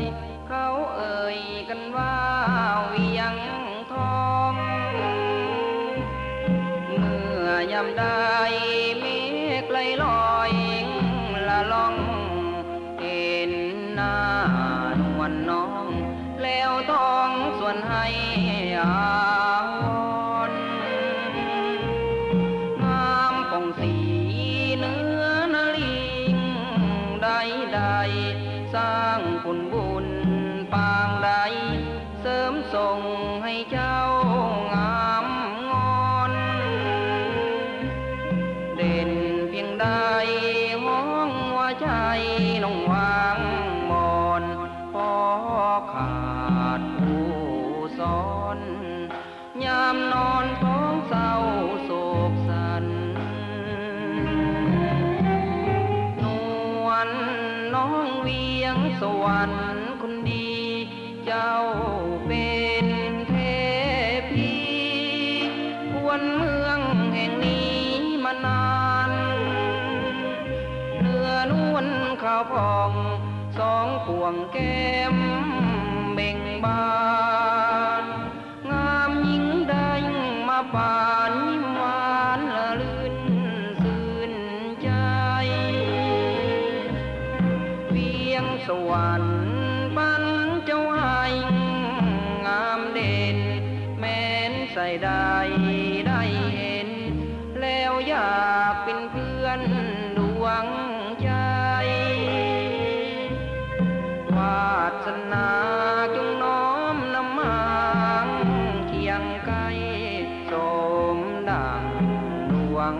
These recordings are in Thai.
ยเขาเอ่ยกันว่าเวียงทองเมื่อยามใดเมฆไกลลอยละล่องเห็นหน้านวลน้องแล้วต้องส่วนให้อาวรณ์งามผ่องสีเนื้อนลิงใดๆสร้างผลบุญปางใดเสริมส่งให้เจ้างามงอนเด่นเพียงใดห้องว่าใจน้องวางมอนพอขาดผู้สอนยามนอนท้องเศร้าโศกสันนวลน้องเวียงสวรรค์คนดีเจ้าเป็นเทพีควรเมืองแห่งนี้มานานเนื้อนวลขาวผ่องสองพวงแก้มเบ่งบานงามยิ่งได้มาป่านยิ้มหวานละลื่นซื่นใจเวียงสวรรค์ปันเจ้าให้งามเด่นแม้นใส่ได้เห็นแล้วอยากเป็นเพื่อนดวงใจวาสนาจงน้อมนำมาเคียงไกลสมดังดวง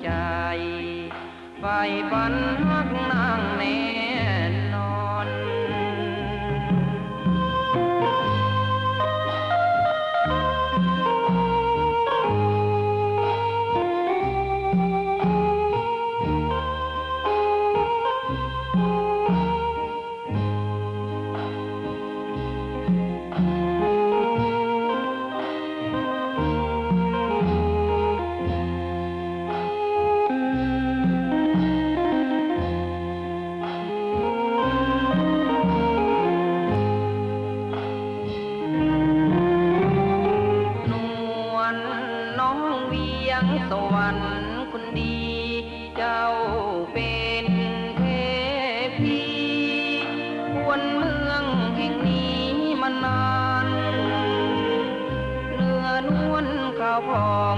ใจไฟฝันฮักนางแน่นอนสวรรค์คนดีเจ้าเป็นเทพีควรเมืองแห่งนี้มานานเนื้อนวลขาวผ่อง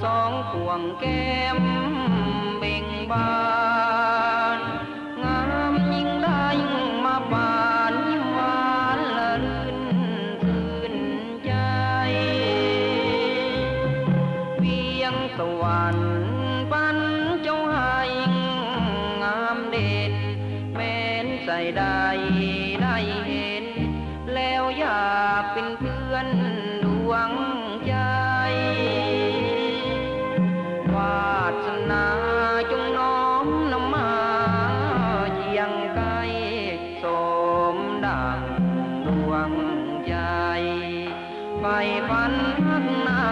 สองพวงแก้มเบ่งบานงามยิ่งได้มาปานยิ้มหวานละลื่นชื่นใจสวรรค์ปันเจ้าให้งามเด่นแม้นใส่ได้เห็นแล้วอยากเป็นเพื่อนดวงใจวาสนาจงน้อมนำมาเคียงไกลสมดังดวงใจไฟฝันฮักนา